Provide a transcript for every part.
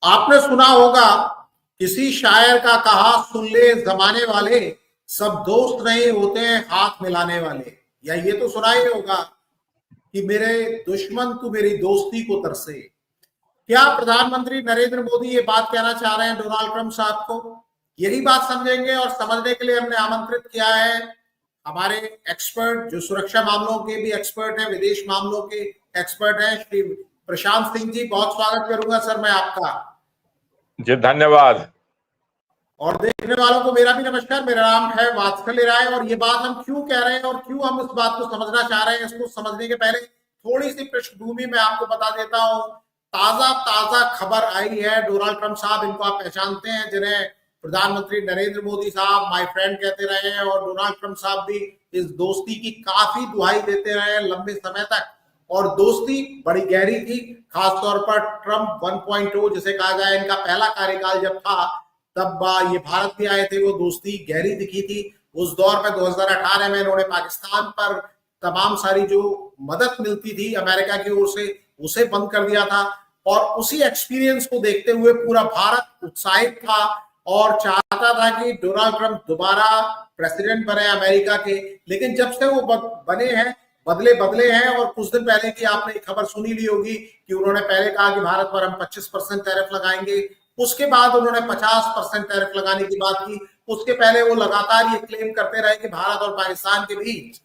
आपने सुना होगा किसी शायर का कहा, सुन ले जमाने वाले, सब दोस्त नहीं होते हैं हाथ मिलाने वाले। या ये तो सुना ही होगा कि मेरे दुश्मन तू मेरी दोस्ती को तरसे। क्या प्रधानमंत्री नरेंद्र मोदी ये बात कहना चाह रहे हैं डोनाल्ड ट्रंप साहब को? यही बात समझेंगे और समझने के लिए हमने आमंत्रित किया है हमारे एक्सपर्ट, जो सुरक्षा मामलों के भी एक्सपर्ट हैं, विदेश मामलों के एक्सपर्ट हैं, श्री प्रशांत सिंह जी। बहुत स्वागत करूंगा सर मैं आपका। जी धन्यवाद। और देखने वालों को मेरा भी नमस्कार। मेरा नाम है वात्सल्य राय। और ये बात हम क्यों कह रहे हैं और क्यों हम इस बात को समझना चाह रहे हैं, इसको समझने के पहले थोड़ी सी पृष्ठभूमि मैं आपको बता देता हूं। ताजा खबर आई है। डोनाल्ड ट्रंप साहब, इनको आप पहचानते हैं, जिन्हें प्रधानमंत्री नरेंद्र मोदी साहब माय फ्रेंड कहते रहे हैं, और डोनाल्ड ट्रंप साहब भी इस दोस्ती की काफी दुहाई देते रहे लंबे समय तक। और दोस्ती बड़ी गहरी थी, खासतौर पर ट्रंप 1.0 जिसे कहा जाए, इनका पहला कार्यकाल जब था तब ये भारत भी आए थे, वो दोस्ती गहरी दिखी थी। उस दौर में 2018 में इन्होंने पाकिस्तान पर तमाम सारी जो मदद मिलती थी अमेरिका की ओर से, उसे बंद कर दिया था। और उसी एक्सपीरियंस को देखते हुए पूरा भारत उत्साहित था और चाहता था कि डोनाल्ड ट्रंप दोबारा प्रेसिडेंट बने अमेरिका के। लेकिन जब से वो बने हैं, बदले हैं। और कुछ दिन पहले की आपने खबर सुनी ली होगी कि उन्होंने पहले कहा कि भारत पर हम 25% टैरिफ लगाएंगे, उसके बाद उन्होंने 50% टैरिफ लगाने की बात की। उसके पहले वो लगातार ये क्लेम करते रहे कि भारत और पाकिस्तान के बीच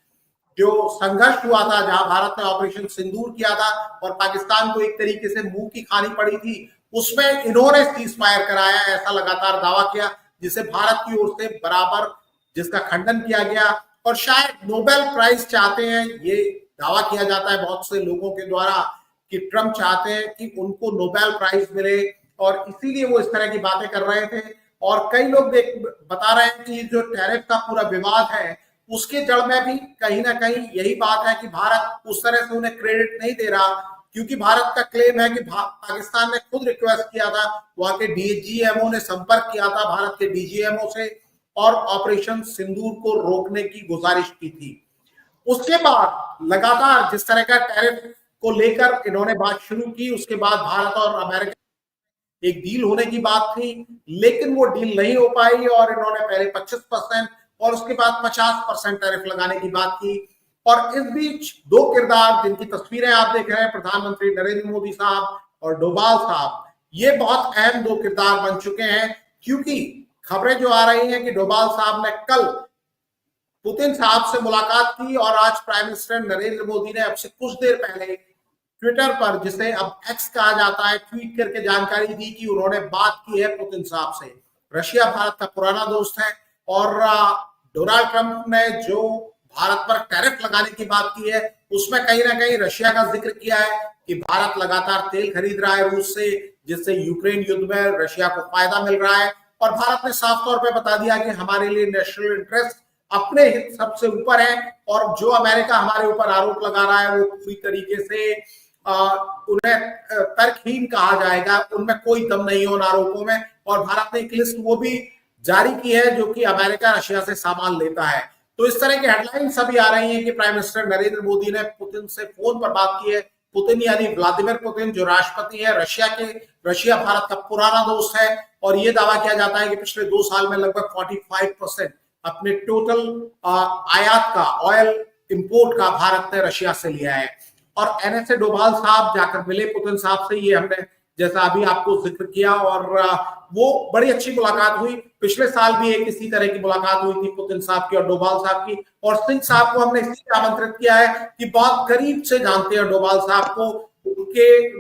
जो संघर्ष हुआ था, जहां भारत ने ऑपरेशन सिंदूर किया था और पाकिस्तान को एक तरीके से मुंह की खानी पड़ी थी, उसमें इन्होंने सीज फायर कराया, ऐसा लगातार दावा किया, जिसे भारत की ओर से बराबर जिसका खंडन किया गया। और शायद नोबेल प्राइज चाहते हैं, ये दावा किया जाता है बहुत से लोगों के द्वारा कि ट्रंप चाहते हैं कि उनको नोबेल प्राइज मिले, और इसीलिए वो इस तरह की बातें कर रहे थे। और कई लोग बता रहे हैं कि जो टैरिफ का पूरा विवाद है, उसके जड़ में भी कहीं ना कहीं यही बात है कि भारत उस तरह से उन्हें क्रेडिट नहीं दे रहा, क्योंकि भारत का क्लेम है कि पाकिस्तान ने खुद रिक्वेस्ट किया था, वहां के डीजीएमओ ने संपर्क किया था भारत के डीजीएमओ से और ऑपरेशन सिंदूर को रोकने की गुजारिश की थी। उसके बाद लगातार जिस तरह का टैरिफ को लेकर इन्होंने बात शुरू की, उसके बाद भारत और अमेरिका एक डील होने की बात थी, लेकिन वो डील नहीं हो पाई और इन्होंने पहले 25% और उसके बाद 50% टैरिफ लगाने की बात की। और इस बीच दो किरदार जिनकी तस्वीरें आप देख रहे हैं, प्रधानमंत्री नरेंद्र मोदी साहब और डोभाल साहब, ये बहुत अहम दो किरदार बन चुके हैं, क्योंकि खबरें जो आ रही हैं कि डोभाल साहब ने कल पुतिन साहब से मुलाकात की और आज प्राइम मिनिस्टर नरेंद्र मोदी ने अब से कुछ देर पहले ट्विटर पर, जिसे अब एक्स कहा जाता है, ट्वीट करके जानकारी दी कि उन्होंने बात की है पुतिन साहब से। रशिया भारत का पुराना दोस्त है और डोनाल्ड ट्रंप ने जो भारत पर टैरिफ लगाने की बात की है, उसमें कहीं ना कहीं रशिया का जिक्र किया है कि भारत लगातार तेल खरीद रहा है रूस से, जिससे यूक्रेन युद्ध में रशिया को फायदा मिल रहा है। और भारत ने साफ तौर पर बता दिया कि हमारे लिए नेशनल इंटरेस्ट, अपने हित सबसे ऊपर है, और जो अमेरिका हमारे ऊपर आरोप लगा रहा है वो पूरी तरीके से उन्हें तर्कहीन कहा जाएगा, उनमें कोई दम नहीं है उन आरोपों में। और भारत ने एक लिस्ट वो भी जारी की है जो कि अमेरिका रशिया से सामान लेता है। तो इस तरह की हेडलाइंस अभी आ रही हैं कि प्राइम मिनिस्टर नरेंद्र मोदी ने पुतिन से फोन पर बात की है। पुतिन यानी व्लादिमीर पुतिन, जो राष्ट्रपति है रशिया के। रशिया भारत का पुराना दोस्त है और ये दावा किया जाता है कि पिछले 2 साल में लगभग 45% अपने टोटल आयात का, ऑयल इंपोर्ट का, भारत ने रशिया से लिया है। और एनएसए डोभाल साहब जाकर मिले पुतिन साहब से, ये हमने जैसा अभी आपको जिक्र किया, और वो बड़ी अच्छी मुलाकात हुई। पिछले साल भी एक इसी तरह की मुलाकात हुई थी पुतिन साहब की और डोभाल साहब की। और सिंह साहब को हमने इसलिए आमंत्रित किया है कि बहुत करीब से जानते हैं डोभाल साहब को, उनके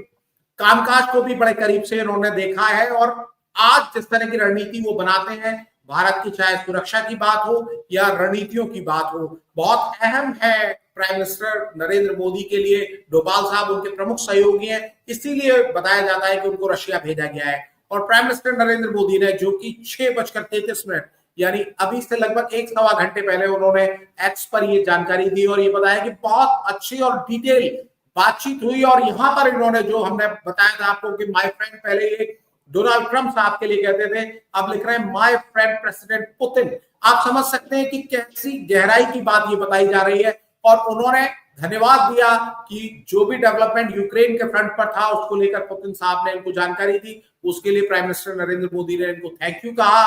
कामकाज को भी बड़े करीब से इन्होंने देखा है। और आज जिस तरह की रणनीति वो बनाते हैं, भारत की चाहे सुरक्षा की बात हो या रणनीतियों की बात हो, बहुत अहम है प्राइम मिनिस्टर नरेंद्र मोदी के लिए। डोभाल साहब उनके प्रमुख सहयोगी हैं, इसीलिए बताया जाता है कि उनको रशिया भेजा गया है। और प्राइम मिनिस्टर नरेंद्र मोदी ने, जो कि 6:33 यानी अभी से लगभग 1 सवा घंटे पहले, उन्होंने एक्स पर ये जानकारी दी और ये बताया कि बहुत अच्छी और डिटेल बातचीत हुई। और यहाँ पर इन्होंने, जो हमने बताया था आपको कि माय फ्रेंड, पहले ये डोनाल्ड ट्रंप साहब के लिए कहते थे, अब लिख रहे हैं माय फ्रेंड प्रेसिडेंट पुतिन। आप समझ सकते हैं कि कैसी गहराई की बात ये बताई जा रही है। और उन्होंने धन्यवाद दिया कि जो भी डेवलपमेंट यूक्रेन के फ्रंट पर था उसको लेकर पुतिन साहब ने इनको जानकारी दी, उसके लिए प्राइम मिनिस्टर नरेंद्र मोदी ने इनको थैंक यू कहा।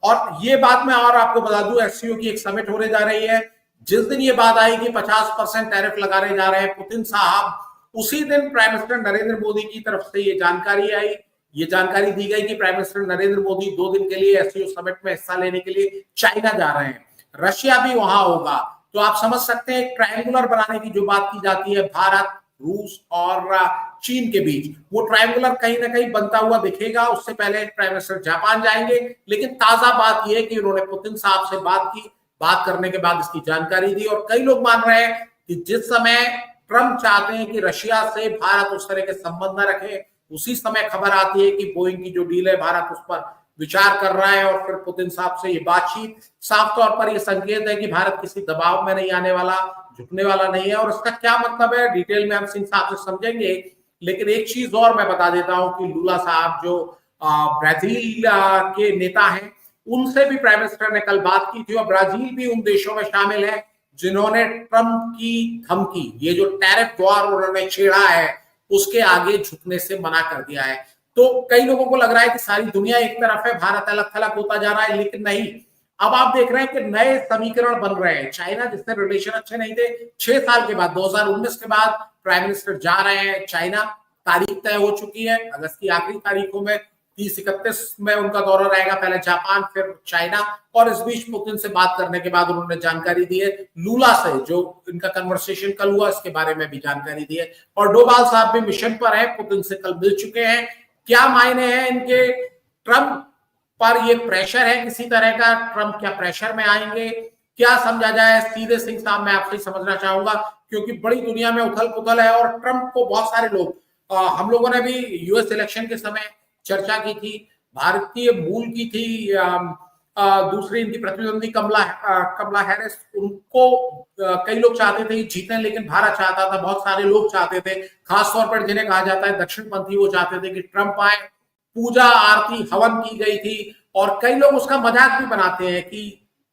और ये बात मैं और आपको बता दूं, एससीओ की एक समिट होने जा रही है, जिस दिन ये बात आई कि 50% टैरिफ लगाने जा रहे हैं पुतिन साहब, उसी दिन प्राइम मिनिस्टर नरेंद्र मोदी की तरफ से ये जानकारी आई, ये जानकारी दी गई कि प्राइम मिनिस्टर नरेंद्र मोदी 2 दिन के लिए एससीओ समिट में हिस्सा लेने के लिए चाइना जा रहे हैं, रशिया भी वहां होगा। तो आप समझ सकते हैं ट्रायंगुलर बनाने की जो बात की जाती है भारत, रूस और चीन के बीच, वो ट्रायंगुलर कहीं ना कहीं बनता हुआ दिखेगा। उससे पहले प्राइम मिनिस्टर जापान जाएंगे, लेकिन ताजा बात यह है कि उन्होंने पुतिन साहब से बात की, बात करने के बाद इसकी जानकारी दी। और कई लोग मान रहे हैं कि जिस समय ट्रंप चाहते हैं कि रशिया से भारत उस तरह के संबंध न रखे, उसी समय खबर आती है कि बोइंग की जो डील है भारत उस पर विचार कर रहा है। और फिर पुतिन साहब से ये बातचीत साफ तौर पर ये संकेत है कि भारत किसी दबाव में नहीं आने वाला, झुकने वाला नहीं है। और इसका क्या मतलब है डिटेल में हम सिंह साहब से समझेंगे, लेकिन एक चीज और मैं बता देता हूं कि लूला साहब जो ब्राजील के नेता हैं, उनसे भी प्राइम मिनिस्टर ने कल बात की थी। और ब्राजील भी उन देशों में शामिल है जिन्होंने ट्रंप की धमकी, ये जो टैरिफ वॉर उन्होंने छेड़ा है, उसके आगे झुकने से मना कर दिया है। तो कई लोगों को लग रहा है कि सारी दुनिया एक तरफ है, भारत अलग थलग होता जा रहा है, लेकिन नहीं। अब आप देख रहे हैं कि नए समीकरण बन रहे हैं। चाइना जिससे रिलेशन अच्छे नहीं थे, 6 साल के बाद 2019 के बाद प्राइम मिनिस्टर जा रहे हैं चाइना, तारीख तय हो चुकी है, अगस्त की आखिरी तारीखों में 30-31 में उनका दौरा रहेगा, पहले जापान फिर चाइना। और इस बीच पुतिन से बात करने के बाद उन्होंने जानकारी दी है लूला से, जो इनका कन्वर्सेशन कल हुआ इसके बारे में भी जानकारी दी है। और डोभाल साहब भी मिशन पर है, पुतिन से कल मिल चुके हैं। क्या मायने हैं इनके? ट्रंप पर ये प्रेशर है किसी तरह का, ट्रंप क्या प्रेशर में आएंगे, क्या समझा जाए? सीधे सिंह साहब मैं आपसे समझना चाहूंगा, क्योंकि बड़ी दुनिया में उथल पुथल है और ट्रंप को बहुत सारे लोग, हम लोगों ने भी यूएस इलेक्शन के समय चर्चा की थी, भारतीय मूल की थी, दूसरी इनकी प्रतिद्वंदी कमला हैरिस, उनको कई लोग चाहते थे जीतें, लेकिन भारत चाहता था, बहुत सारे लोग चाहते थे, खासतौर पर जिन्हें कहा जाता है दक्षिणपंथी, वो चाहते थे कि ट्रंप आए। पूजा आरती हवन की गई थी और कई लोग उसका मजाक भी बनाते हैं कि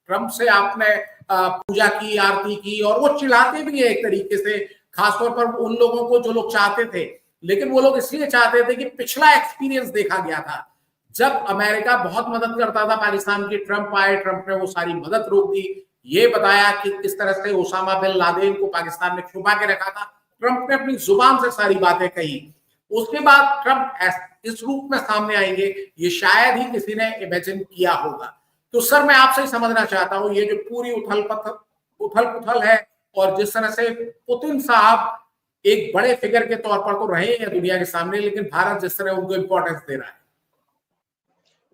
ट्रंप से आपने पूजा की, आरती की, और वो चिल्लाते भी है एक तरीके से, खासतौर पर उन लोगों को जो लोग चाहते थे। लेकिन वो लोग इसलिए चाहते थे कि पिछला एक्सपीरियंस देखा गया था, जब अमेरिका बहुत मदद करता था पाकिस्तान की, ट्रंप आए, ट्रंप ने वो सारी मदद रोक दी। ये बताया कि किस तरह से ओसामा बिन लादेन को पाकिस्तान ने छुपा के रखा था, ट्रंप ने अपनी जुबान से सारी बातें कही। उसके बाद ट्रंप इस रूप में सामने आएंगे, ये शायद ही किसी ने इमेजिन किया होगा। तो सर मैं आपसे ही समझना चाहता हूं, ये जो पूरी उथल पुथल है, और जिस तरह से पुतिन साहब एक बड़े फिगर के तौर पर तो रहे हैं दुनिया के सामने, लेकिन भारत जिस तरह उनको इंपॉर्टेंस दे रहा है।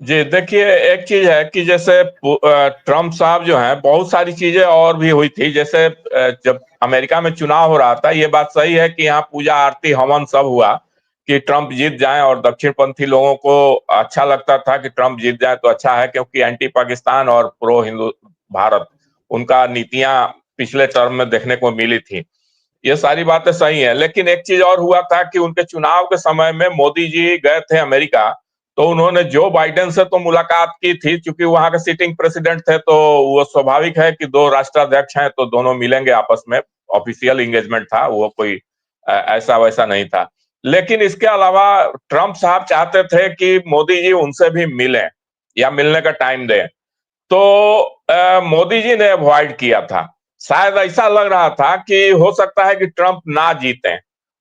जी देखिए, एक चीज है कि जैसे ट्रंप साहब जो हैं, बहुत सारी चीजें और भी हुई थी। जैसे जब अमेरिका में चुनाव हो रहा था, ये बात सही है कि यहाँ पूजा आरती हवन सब हुआ कि ट्रंप जीत जाएं, और दक्षिणपंथी लोगों को अच्छा लगता था कि ट्रंप जीत जाए तो अच्छा है, क्योंकि एंटी पाकिस्तान और प्रो हिंदू भारत, उनका नीतियां पिछले टर्म में देखने को मिली थी। ये सारी बातें सही है, लेकिन एक चीज और हुआ था कि उनके चुनाव के समय में मोदी जी गए थे अमेरिका, तो उन्होंने जो बाइडेन से तो मुलाकात की थी, क्योंकि वहां के सिटिंग प्रेसिडेंट थे, तो वो स्वाभाविक है कि 2 राष्ट्राध्यक्ष हैं तो दोनों मिलेंगे आपस में, ऑफिशियल एंगेजमेंट था वो, कोई ऐसा वैसा नहीं था। लेकिन इसके अलावा ट्रंप साहब चाहते थे कि मोदी जी उनसे भी मिलें या मिलने का टाइम दें, तो मोदी जी ने अवॉइड किया था। शायद ऐसा लग रहा था कि हो सकता है कि ट्रंप ना जीतें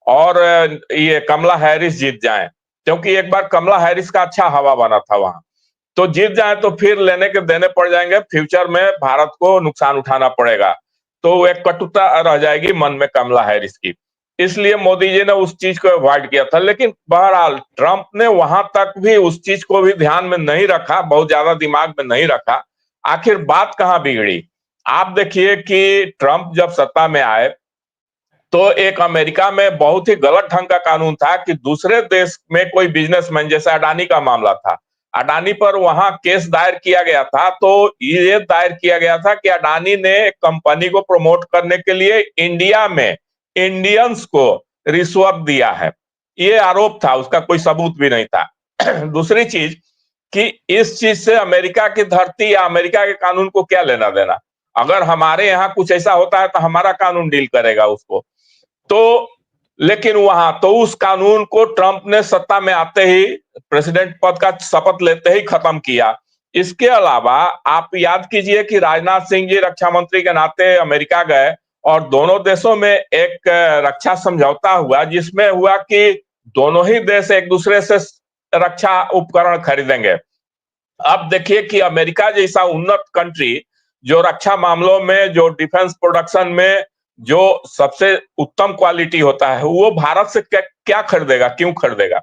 और ये कमला हैरिस जीत जाएं, क्योंकि एक बार कमला हैरिस का अच्छा हवा बना था वहां, तो जीत जाए तो फिर लेने के देने पड़ जाएंगे, फ्यूचर में भारत को नुकसान उठाना पड़ेगा, तो एक कटुता रह जाएगी मन में कमला हैरिस की। इसलिए मोदी जी ने उस चीज को अवॉइड किया था। लेकिन बहरहाल ट्रंप ने वहां तक भी उस चीज को भी ध्यान में नहीं रखा, बहुत ज्यादा दिमाग में नहीं रखा। आखिर बात कहां बिगड़ी? आप देखिए कि ट्रंप जब सत्ता में आए तो एक अमेरिका में बहुत ही गलत ढंग का कानून था कि दूसरे देश में कोई बिजनेसमैन, जैसे अडानी का मामला था, अडानी पर वहां केस दायर किया गया था, तो ये दायर किया गया था कि अडानी ने कंपनी को प्रमोट करने के लिए इंडिया में इंडियंस को रिश्वत दिया है, ये आरोप था, उसका कोई सबूत भी नहीं था। दूसरी चीज कि इस चीज से अमेरिका की धरती या अमेरिका के कानून को क्या लेना देना? अगर हमारे यहाँ कुछ ऐसा होता है तो हमारा कानून डील करेगा उसको। तो लेकिन वहां तो उस कानून को ट्रंप ने सत्ता में आते ही, प्रेसिडेंट पद का शपथ लेते ही खत्म किया। इसके अलावा आप याद कीजिए कि राजनाथ सिंह जी रक्षा मंत्री के नाते अमेरिका गए और दोनों देशों में एक रक्षा समझौता हुआ, जिसमें हुआ कि दोनों ही देश एक दूसरे से रक्षा उपकरण खरीदेंगे। अब देखिए कि अमेरिका जैसा उन्नत कंट्री जो रक्षा मामलों में, जो डिफेंस प्रोडक्शन में जो सबसे उत्तम क्वालिटी होता है, वो भारत से क्या खरीदेगा, क्यों खरीदेगा?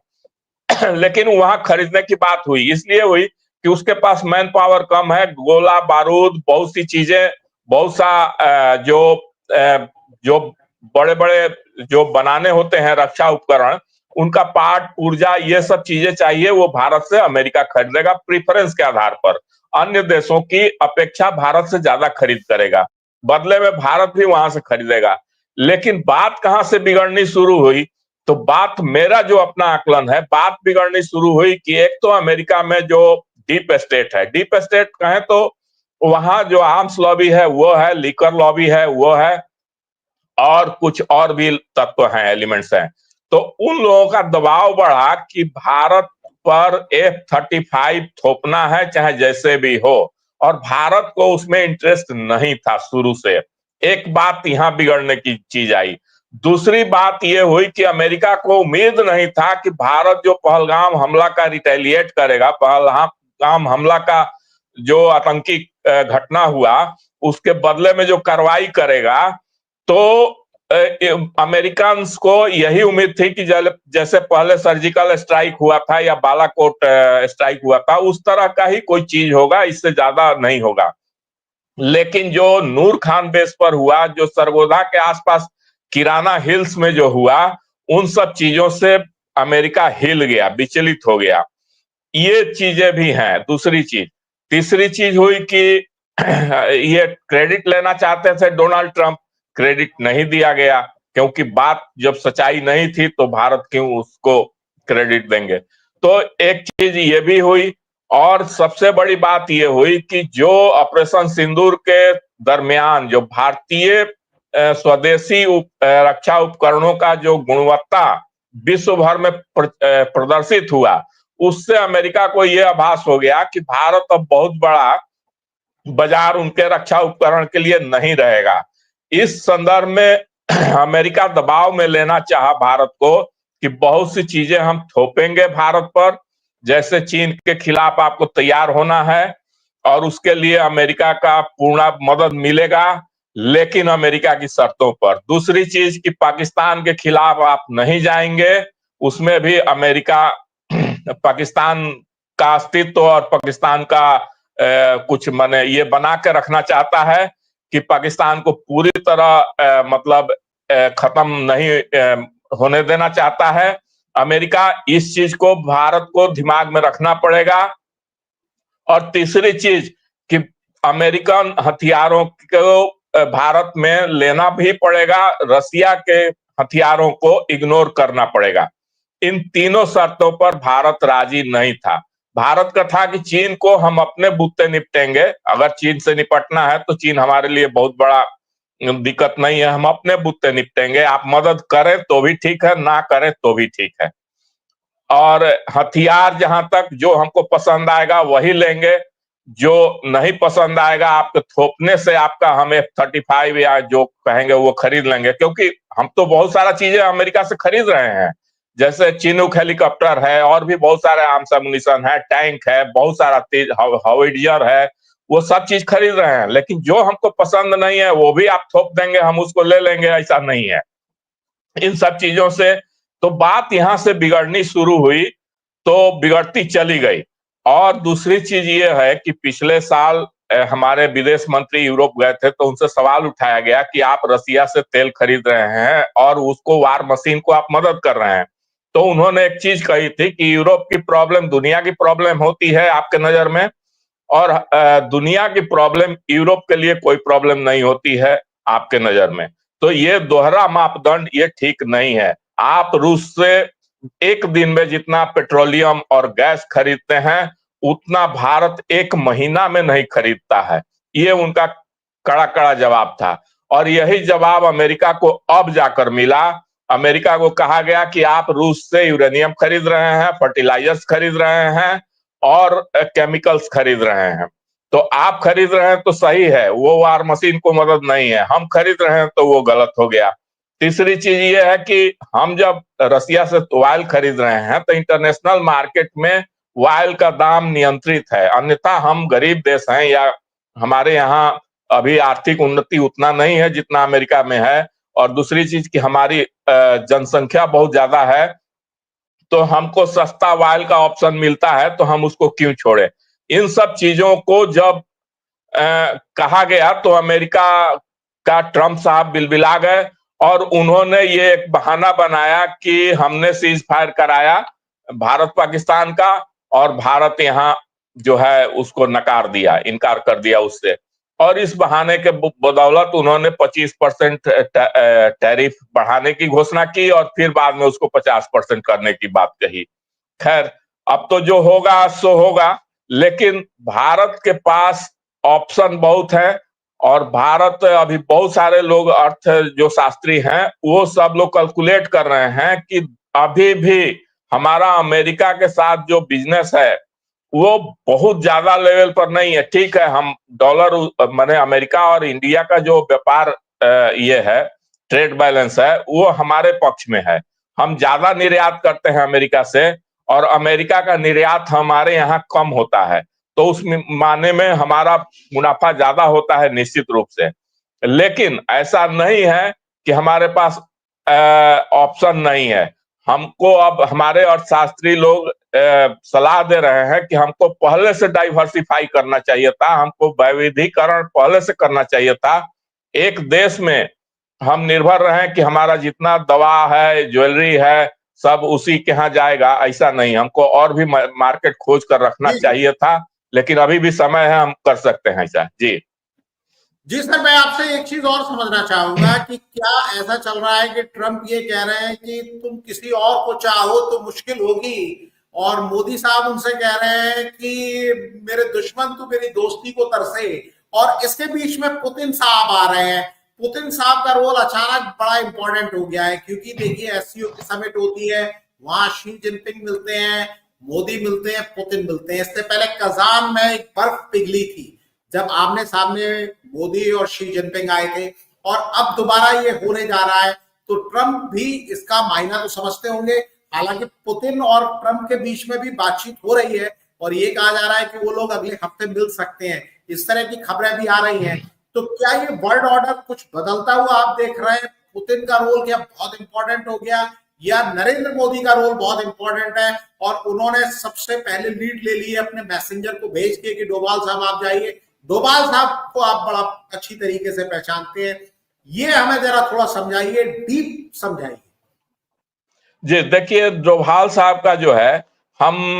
लेकिन वहां खरीदने की बात हुई, इसलिए हुई कि उसके पास मैन पावर कम है, गोला बारूद, बहुत सी चीजें, बहुत सा जो बड़े बड़े जो बनाने होते हैं रक्षा उपकरण, उनका पार्ट, ऊर्जा, ये सब चीजें चाहिए, वो भारत से अमेरिका खरीदेगा प्रेफरेंस के आधार पर। अन्य देशों की अपेक्षा भारत से ज्यादा खरीद करेगा, बदले में भारत भी वहां से खरीदेगा। लेकिन बात कहां से बिगड़नी शुरू हुई? तो बात, मेरा जो अपना आकलन है, बात बिगड़नी शुरू हुई कि एक तो अमेरिका में जो डीप स्टेट है, डीप स्टेट कहें तो वहां जो आर्म्स लॉबी है वो है, लिकर लॉबी है वो है, और कुछ और भी तत्व हैं, एलिमेंट्स हैं। तो उन लोगों का दबाव बढ़ा कि भारत पर F-35 थोपना है, चाहे जैसे भी हो, और भारत को उसमें इंटरेस्ट नहीं था शुरू से। एक बात यहां बिगड़ने की चीज आई। दूसरी बात यह हुई कि अमेरिका को उम्मीद नहीं था कि भारत जो पहलगाम हमला का रिटेलिएट करेगा, पहलगाम हमला का जो आतंकी घटना हुआ उसके बदले में जो कार्रवाई करेगा, तो अमेरिकन को यही उम्मीद थी कि जैसे पहले सर्जिकल स्ट्राइक हुआ था या बालाकोट स्ट्राइक हुआ था, उस तरह का ही कोई चीज होगा, इससे ज्यादा नहीं होगा। लेकिन जो नूर खान बेस पर हुआ, जो सरगोधा के आसपास किराना हिल्स में जो हुआ, उन सब चीजों से अमेरिका हिल गया, विचलित हो गया। ये चीजें भी हैं। दूसरी चीज, तीसरी चीज हुई कि ये क्रेडिट लेना चाहते थे डोनाल्ड ट्रंप, क्रेडिट नहीं दिया गया, क्योंकि बात जब सच्चाई नहीं थी तो भारत क्यों उसको क्रेडिट देंगे। तो एक चीज ये भी हुई, और सबसे बड़ी बात ये हुई कि जो ऑपरेशन सिंदूर के दरमियान जो भारतीय स्वदेशी रक्षा उपकरणों का जो गुणवत्ता विश्व भर में प्रदर्शित हुआ, उससे अमेरिका को यह आभास हो गया कि भारत अब बहुत बड़ा बाजार उनके रक्षा उपकरण के लिए नहीं रहेगा। इस संदर्भ में अमेरिका दबाव में लेना चाहा भारत को कि बहुत सी चीजें हम थोपेंगे भारत पर, जैसे चीन के खिलाफ आपको तैयार होना है और उसके लिए अमेरिका का पूर्ण मदद मिलेगा, लेकिन अमेरिका की शर्तों पर। दूसरी चीज कि पाकिस्तान के खिलाफ आप नहीं जाएंगे, उसमें भी अमेरिका पाकिस्तान का अस्तित्व और पाकिस्तान का कुछ माने ये बना के रखना चाहता है कि पाकिस्तान को पूरी तरह मतलब खत्म नहीं होने देना चाहता है। अमेरिका इस चीज को भारत को दिमाग में रखना पड़ेगा। और तीसरी चीज कि अमेरिकन हथियारों को भारत में लेना भी पड़ेगा, रसिया के हथियारों को इग्नोर करना पड़ेगा। इन तीनों शर्तों पर भारत राजी नहीं था। भारत का था कि चीन को हम अपने बूते निपटेंगे, अगर चीन से निपटना है तो चीन हमारे लिए बहुत बड़ा दिक्कत नहीं है, हम अपने बूते निपटेंगे, आप मदद करें तो भी ठीक है, ना करें तो भी ठीक है। और हथियार जहां तक जो हमको पसंद आएगा वही लेंगे, जो नहीं पसंद आएगा आपके थोपने से आपका हम F-35 या जो कहेंगे वो खरीद लेंगे, क्योंकि हम तो बहुत सारा चीजें अमेरिका से खरीद रहे हैं, जैसे चिनूक हेलीकॉप्टर है और भी बहुत सारे आर्म्स एमुनिशन है, टैंक है, बहुत सारा तेज हवाईजर है, वो सब चीज खरीद रहे हैं। लेकिन जो हमको पसंद नहीं है वो भी आप थोप देंगे, हम उसको ले लेंगे, ऐसा नहीं है। इन सब चीजों से तो बात यहां से बिगड़नी शुरू हुई, तो बिगड़ती चली गई। और दूसरी चीज ये है कि पिछले साल हमारे विदेश मंत्री यूरोप गए थे, तो उनसे सवाल उठाया गया कि आप रसिया से तेल खरीद रहे हैं और उसको वार मशीन को आप मदद कर रहे हैं। तो उन्होंने एक चीज कही थी कि यूरोप की प्रॉब्लम दुनिया की प्रॉब्लम होती है आपके नजर में, और दुनिया की प्रॉब्लम यूरोप के लिए कोई प्रॉब्लम नहीं होती है आपके नजर में। तो ये दोहरा मापदंड ये ठीक नहीं है। आप रूस से एक दिन में जितना पेट्रोलियम और गैस खरीदते हैं, उतना भारत एक महीना में नहीं खरीदता है। ये उनका कड़ा कड़ा जवाब था। और यही जवाब अमेरिका को अब जाकर मिला। अमेरिका को कहा गया कि आप रूस से यूरेनियम खरीद रहे हैं, फर्टिलाइजर्स खरीद रहे हैं और केमिकल्स खरीद रहे हैं। तो आप खरीद रहे हैं तो सही है, वो वार मशीन को मदद नहीं है। हम खरीद रहे हैं तो वो गलत हो गया। तीसरी चीज ये है कि हम जब रसिया से ऑयल खरीद रहे हैं तो इंटरनेशनल मार्केट में ऑयल का दाम नियंत्रित है, अन्यथा हम गरीब देश हैं या हमारे यहाँ अभी आर्थिक उन्नति उतना नहीं है जितना अमेरिका में है। और दूसरी चीज कि हमारी जनसंख्या बहुत ज्यादा है, तो हमको सस्ता ऑयल का ऑप्शन मिलता है तो हम उसको क्यों छोड़े। इन सब चीजों को जब कहा गया तो अमेरिका का ट्रंप साहब बिलबिला गए और उन्होंने ये एक बहाना बनाया कि हमने सीज फायर कराया भारत पाकिस्तान का और भारत यहाँ जो है उसको नकार दिया, इनकार कर दिया उससे। और इस बहाने के बदौलत उन्होंने 25% टैरिफ बढ़ाने की घोषणा की और फिर बाद में उसको 50% करने की बात कही। खैर, अब तो जो होगा सो होगा, लेकिन भारत के पास ऑप्शन बहुत है और भारत अभी बहुत सारे लोग अर्थ जो शास्त्री हैं वो सब लोग कैलकुलेट कर रहे हैं कि अभी भी हमारा अमेरिका के साथ जो बिजनेस है वो बहुत ज्यादा लेवल पर नहीं है। ठीक है, हम डॉलर माने अमेरिका और इंडिया का जो व्यापार ये है, ट्रेड बैलेंस है, वो हमारे पक्ष में है। हम ज्यादा निर्यात करते हैं अमेरिका से और अमेरिका का निर्यात हमारे यहाँ कम होता है, तो उस माने में हमारा मुनाफा ज्यादा होता है निश्चित रूप से। लेकिन ऐसा नहीं है कि हमारे पास ऑप्शन नहीं है। हमको अब हमारे अर्थशास्त्री लोग सलाह दे रहे हैं कि हमको पहले से डाइवर्सिफाई करना चाहिए था, हमको वैविधीकरण पहले से करना चाहिए था। एक देश में हम निर्भर रहे कि हमारा जितना दवा है, ज्वेलरी है, सब उसी के यहाँ जाएगा, ऐसा नहीं। हमको और भी मार्केट खोज कर रखना चाहिए था, लेकिन अभी भी समय है, हम कर सकते हैं ऐसा। जी जी सर, मैं आपसे एक चीज और समझना चाहूंगा कि क्या ऐसा चल रहा है कि ट्रंप ये कह रहे हैं कि तुम किसी और को चाहो तो मुश्किल होगी, और मोदी साहब उनसे कह रहे हैं कि मेरे दुश्मन तो मेरी दोस्ती को तरसे, और इसके बीच में पुतिन साहब आ रहे हैं। पुतिन साहब का रोल अचानक बड़ा इंपॉर्टेंट हो गया है, क्योंकि देखिए एससीओ की समिट होती है, वहां शी जिनपिंग मिलते हैं, मोदी मिलते हैं, पुतिन मिलते हैं। इससे पहले कजान में एक बर्फ पिघली थी जब आमने सामने मोदी और शी जिनपिंग आए थे, और अब दोबारा ये होने जा रहा है। तो ट्रंप भी इसका मायना तो समझते होंगे। हालांकि पुतिन और ट्रंप के बीच में भी बातचीत हो रही है और ये कहा जा रहा है कि वो लोग अगले हफ्ते मिल सकते हैं, इस तरह की खबरें भी आ रही हैं। तो क्या ये वर्ल्ड ऑर्डर कुछ बदलता हुआ आप देख रहे हैं? पुतिन का रोल क्या बहुत इंपॉर्टेंट हो गया, या नरेंद्र मोदी का रोल बहुत इंपॉर्टेंट है और उन्होंने सबसे पहले लीड ले ली है अपने मैसेंजर को भेज के कि डोभाल साहब आप जाइए? डोभाल साहब को आप बड़ा अच्छी तरीके से पहचानते हैं, ये हमें जरा थोड़ा समझाइए, डीप समझाइए। जी, देखिए डोभाल साहब का जो है, हम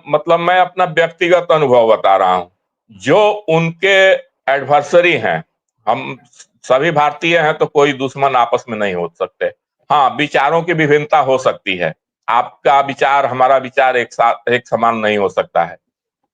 मतलब मैं अपना व्यक्तिगत अनुभव बता रहा हूं। जो उनके एडवर्सरी हैं, हम सभी भारतीय हैं तो कोई दुश्मन आपस में नहीं हो सकते। हाँ, विचारों की विभिन्नता हो सकती है, आपका विचार हमारा विचार एक साथ एक समान नहीं हो सकता है,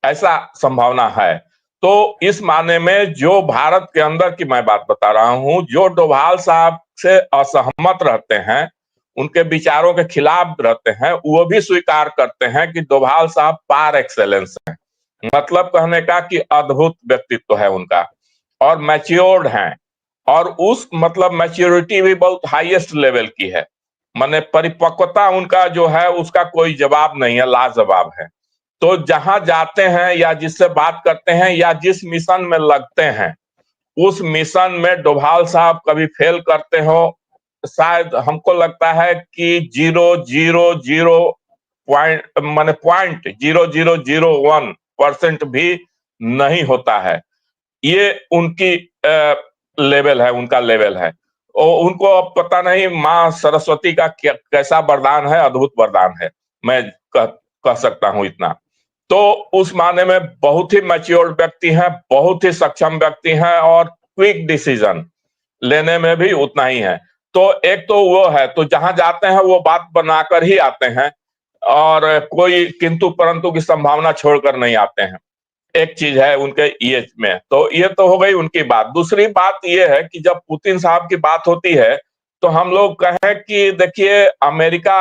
ऐसा संभावना है। तो इस माने में जो भारत के अंदर की मैं बात बता रहा हूं, जो डोभाल साहब से असहमत रहते हैं, उनके विचारों के खिलाफ रहते हैं, वो भी स्वीकार करते हैं कि डोभाल साहब पार एक्सेलेंस हैं। मतलब कहने का कि अद्भुत व्यक्तित्व है उनका और मैच्योर्ड हैं, और उस मतलब मैच्योरिटी भी बहुत हाईएस्ट लेवल की है। माने परिपक्वता उनका जो है उसका कोई जवाब नहीं है, लाजवाब है। तो जहां जाते हैं या जिससे बात करते हैं या जिस मिशन में लगते हैं, उस मिशन में डोभाल साहब कभी फेल करते हो, शायद हमको लगता है कि 0.0001% भी नहीं होता है। ये उनकी लेवल है, उनका लेवल है। उनको अब पता नहीं माँ सरस्वती का कैसा वरदान है, अद्भुत वरदान है, मैं कह सकता हूं इतना। तो उस माने में बहुत ही मैच्योर्ड व्यक्ति हैं, बहुत ही सक्षम व्यक्ति हैं और क्विक डिसीजन लेने में भी उतना ही है। तो एक तो वो है, तो जहां जाते हैं वो बात बनाकर ही आते हैं और कोई किंतु परंतु की संभावना छोड़कर नहीं आते हैं। एक चीज है उनके ये में। तो ये तो हो गई उनकी बात। दूसरी बात ये है कि जब पुतिन साहब की बात होती है तो हम लोग कहें कि देखिए अमेरिका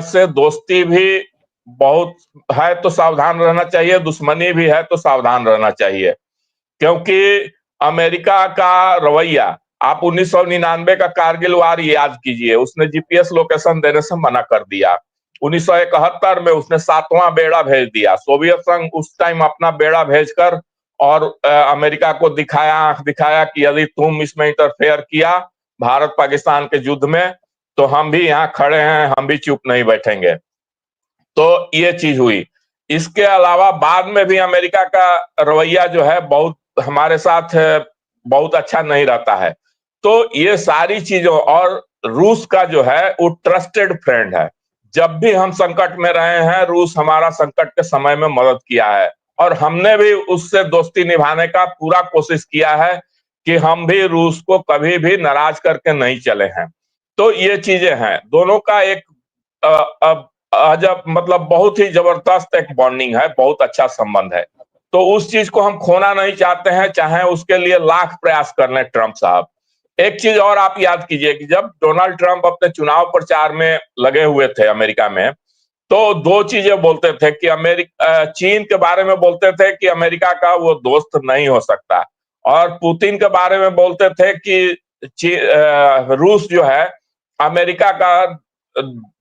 से दोस्ती भी बहुत है तो सावधान रहना चाहिए, दुश्मनी भी है तो सावधान रहना चाहिए। क्योंकि अमेरिका का रवैया, आप 1999 का कारगिल वार याद कीजिए, उसने जीपीएस लोकेशन देने से मना कर दिया। 1971 में उसने 7वां बेड़ा भेज दिया। सोवियत संघ उस टाइम अपना बेड़ा भेजकर और अमेरिका को दिखाया, आंख दिखाया कि यदि तुम इसमें इंटरफेयर किया भारत पाकिस्तान के युद्ध में तो हम भी यहाँ खड़े हैं, हम भी चुप नहीं बैठेंगे। तो ये चीज हुई। इसके अलावा बाद में भी अमेरिका का रवैया जो है बहुत हमारे साथ बहुत अच्छा नहीं रहता है। तो ये सारी चीजों, और रूस का जो है वो ट्रस्टेड फ्रेंड है। जब भी हम संकट में रहे हैं रूस हमारा संकट के समय में मदद किया है, और हमने भी उससे दोस्ती निभाने का पूरा कोशिश किया है कि हम भी रूस को कभी भी नाराज करके नहीं चले हैं। तो ये चीजें हैं, दोनों का एक जब मतलब बहुत ही जबरदस्त एक बॉन्डिंग है, बहुत अच्छा संबंध है। तो उस चीज को हम खोना नहीं चाहते हैं, चाहे उसके लिए लाख प्रयास कर लें ट्रंप साहब। एक चीज और आप याद कीजिए कि जब डोनाल्ड ट्रंप अपने चुनाव प्रचार में लगे हुए थे अमेरिका में, तो दो चीजें बोलते थे कि चीन के बारे में बोलते थे कि अमेरिका का वो दोस्त नहीं हो सकता, और पुतिन के बारे में बोलते थे कि रूस जो है अमेरिका का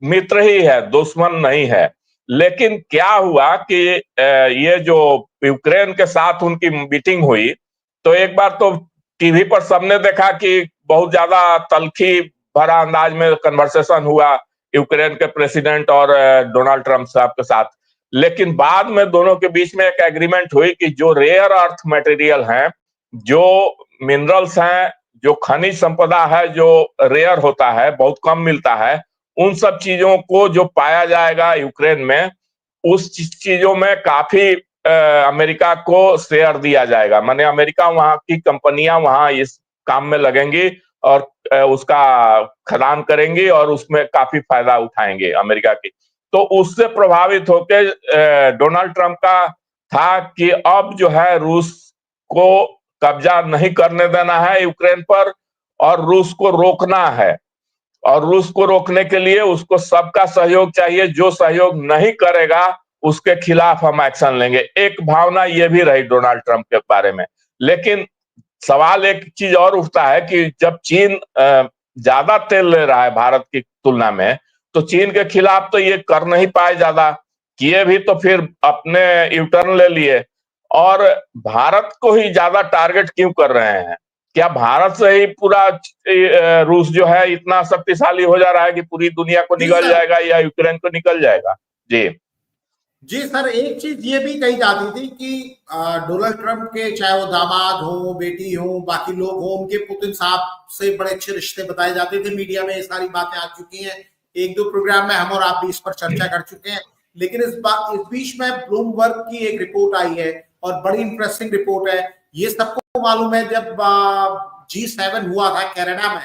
मित्र ही है, दुश्मन नहीं है। लेकिन क्या हुआ कि ये जो यूक्रेन के साथ उनकी मीटिंग हुई, तो एक बार तो टीवी पर सबने देखा कि बहुत ज्यादा तल्खी भरा अंदाज में कन्वर्सेशन हुआ यूक्रेन के प्रेसिडेंट और डोनाल्ड ट्रंप साहब के साथ। लेकिन बाद में दोनों के बीच में एक एग्रीमेंट हुई कि जो रेयर अर्थ मटेरियल हैं, जो मिनरल्स हैं, जो खनिज संपदा है, जो रेयर होता है, बहुत कम मिलता है, उन सब चीजों को जो पाया जाएगा यूक्रेन में, उस चीजों में काफी अमेरिका को शेयर दिया जाएगा। माने अमेरिका वहां की कंपनियां वहां इस काम में लगेंगी और उसका खदान करेंगी और उसमें काफी फायदा उठाएंगे अमेरिका की। तो उससे प्रभावित होकर डोनाल्ड ट्रंप का था कि अब जो है रूस को कब्जा नहीं करने देना है यूक्रेन पर, और रूस को रोकना है। और रूस को रोकने के लिए उसको सबका सहयोग चाहिए, जो सहयोग नहीं करेगा उसके खिलाफ हम एक्शन लेंगे। एक भावना ये भी रही डोनाल्ड ट्रंप के बारे में। लेकिन सवाल एक चीज और उठता है कि जब चीन ज्यादा तेल ले रहा है भारत की तुलना में, तो चीन के खिलाफ तो ये कर नहीं पाए, ज्यादा किए भी तो फिर अपने यूटर्न ले लिए। और भारत को ही ज्यादा टारगेट क्यों कर रहे हैं? क्या भारत से ही पूरा रूस जो है इतना शक्तिशाली हो जा रहा है कि पूरी दुनिया को निगल जाएगा या यूक्रेन को निकल जाएगा? जी सर, एक चीज ये भी कही जाती थी कि डोनाल्ड ट्रंप के चाहे वो दामाद हो, बेटी हो, बाकी लोग हो, उनके पुतिन साहब से बड़े अच्छे रिश्ते बताए जाते थे। मीडिया में ये सारी बातें आ चुकी हैं, एक दो प्रोग्राम में हम और आप भी इस पर चर्चा कर चुके हैं। लेकिन इस बीच में ब्लूमबर्ग की एक रिपोर्ट आई है और बड़ी इंटरेस्टिंग रिपोर्ट है। ये सबको मालूम है, जब G7 हुआ था कनाडा में,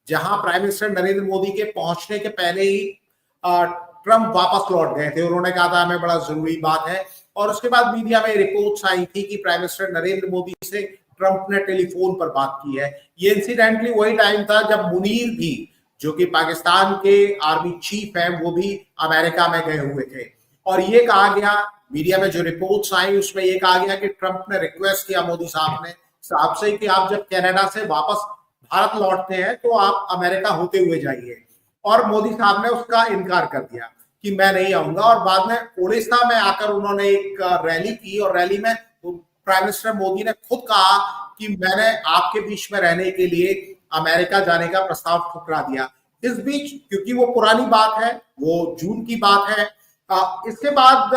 जहां प्राइम मिनिस्टर नरेंद्र मोदी के पहुंचने के पहले ही ट्रंप वापस लौट गए थे। उन्होंने कहा था हमें बड़ा जरूरी बात है, और उसके बाद मीडिया में रिपोर्ट्स आई थी कि प्राइम मिनिस्टर नरेंद्र मोदी से ट्रंप ने टेलीफोन पर बात की है। ये इंसिडेंटली वही टाइम था जब मुनीर भी, जो कि पाकिस्तान के आर्मी चीफ हैं, वो भी अमेरिका में गए हुए थे। और ये कहा गया, मीडिया में जो रिपोर्ट्स आई उसमें ये कहा गया कि ट्रंप ने रिक्वेस्ट किया मोदी साहब से कि आप जब कनाडा से वापस भारत लौटते हैं तो आप अमेरिका होते हुए जाइए। और मोदी साहब ने उसका इनकार कर दिया कि मैं नहीं आऊंगा। और बाद में ओडिशा में आकर उन्होंने एक रैली की, और रैली में प्राइम मिनिस्टर मोदी ने खुद कहा कि मैंने आपके बीच में रहने के लिए अमेरिका जाने का प्रस्ताव ठुकरा दिया। इस बीच, क्योंकि वो पुरानी बात है, वो जून की बात है, इसके बाद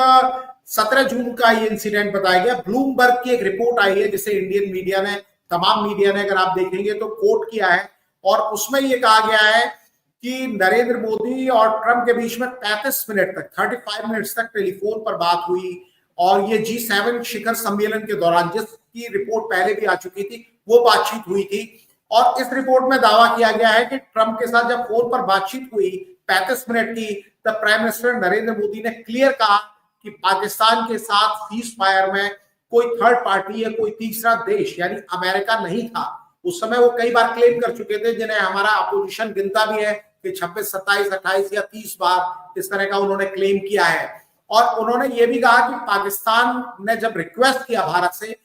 17 जून का ये इंसिडेंट बताया गया। ब्लूमबर्ग की एक रिपोर्ट आई है जिसे इंडियन मीडिया ने, तमाम मीडिया ने अगर आप देखेंगे तो कोट किया है, और उसमें ये कहा गया है कि नरेंद्र मोदी और ट्रंप के बीच में 35 मिनट तक, 35 मिनट्स तक टेलीफोन पर बात हुई। और ये G7 शिखर सम्मेलन के दौरान, जिसकी रिपोर्ट पहले भी आ चुकी थी, वो बातचीत हुई थी। और इस रिपोर्ट में दावा किया गया है कि ट्रंप के साथ जब फोन पर बातचीत हुई 35 मिनट की, तब प्राइम मिनिस्टर नरेंद्र मोदी ने क्लियर कहा कि पाकिस्तान के साथ सीज फायर में कोई थर्ड पार्टी या कोई तीसरा देश यानी अमेरिका नहीं था। उस समय वो कई बार क्लेम कर चुके थे, जिन्हें हमारा अपोजिशन गिनता भी है कि 26, 27, 28 या 30 बार इस तरह का उन्होंने क्लेम किया है। और उन्होंने ये भी कहा कि पाकिस्तान ने जब रिक्वेस्ट किया भारत से,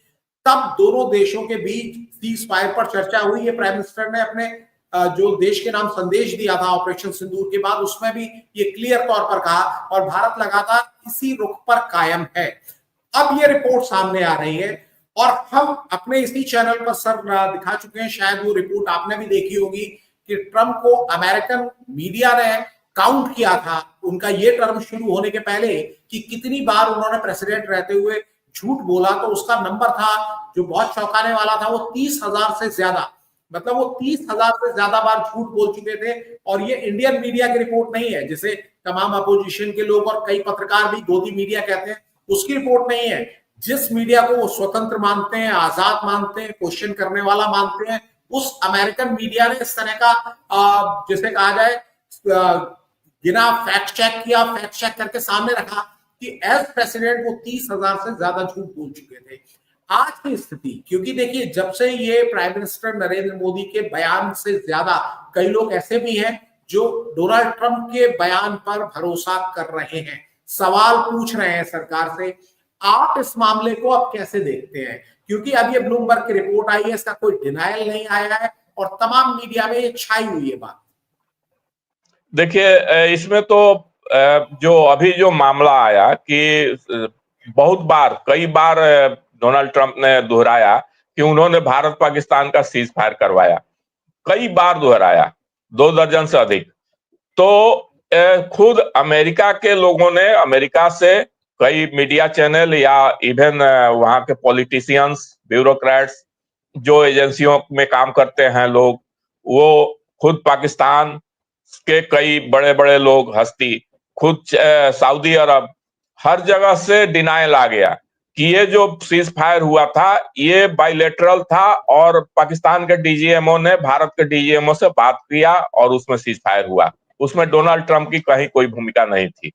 तब दोनों देशों के बीच सीज फायर पर चर्चा हुई। ये प्राइम मिनिस्टर ने अपने जो देश के नाम संदेश दिया था ऑपरेशन सिंदूर के बाद, उसमें भी ये क्लियर तौर पर कहा, और भारत लगातार इसी रुख पर कायम है। अब ये रिपोर्ट सामने आ रही है और हम अपने इसी चैनल पर सर दिखा चुके हैं, शायद वो रिपोर्ट आपने भी देखी होगी, कि ट्रंप को अमेरिकन मीडिया ने काउंट किया था उनका ये टर्म शुरू होने के पहले कि कितनी बार उन्होंने प्रेसिडेंट रहते हुए झूठ बोला। तो उसका नंबर था जो बहुत चौंकाने वाला था, वो 30,000 से ज्यादा, मतलब वो 30,000 से ज्यादा बार झूठ बोल चुके थे। और ये इंडियन मीडिया की रिपोर्ट नहीं है, जिसे तमाम अपोजिशन के लोग और कई पत्रकार भी गोदी मीडिया कहते हैं, उसकी रिपोर्ट नहीं है। जिस मीडिया को वो स्वतंत्र मानते हैं, आजाद मानते हैं, क्वेश्चन करने वाला मानते हैं, उस अमेरिकन मीडिया ने इस तरह का जिसे कहा जाए बिना फैक्ट चेक किया, फैक्ट चेक करके सामने रखा कि एज प्रेसिडेंट वो 30,000 से ज्यादा झूठ बोल चुके थे। आज की स्थिति, क्योंकि देखिए जब से ये प्राइम मिनिस्टर नरेंद्र मोदी के बयान से ज्यादा कई लोग ऐसे भी हैं जो डोनाल्ड ट्रंप के बयान पर भरोसा कर रहे हैं, सवाल पूछ रहे हैं सरकार से। आप इस मामले को अब कैसे देखते हैं? क्योंकि अब ये ब्लूमबर्ग की रिपोर्ट आई है, इसका कोई डिनायल नहीं आया है और तमाम मीडिया में ये छाई हुई है बात। देखिए इसमें तो जो अभी जो मामला आया कि बहुत बार, कई बार डोनाल्ड ट्रंप ने दोहराया कि उन्होंने भारत पाकिस्तान का सीज फायर करवाया, कई बार दोहराया, 2 दर्जन से अधिक। तो खुद अमेरिका के लोगों ने, अमेरिका से कई मीडिया चैनल या इवन वहां के पॉलिटिशियंस, ब्यूरोक्रेट्स, जो एजेंसियों में काम करते हैं लोग, वो खुद पाकिस्तान के कई बड़े बड़े लोग, हस्ती, खुद सऊदी अरब, हर जगह से डिनायल आ गया कि ये जो सीज फायर हुआ था ये बायलैटरल था और पाकिस्तान के डीजीएमओ ने भारत के डीजीएमओ से बात किया और उसमें सीज फायर हुआ, उसमें डोनाल्ड ट्रंप की कहीं कोई भूमिका नहीं थी।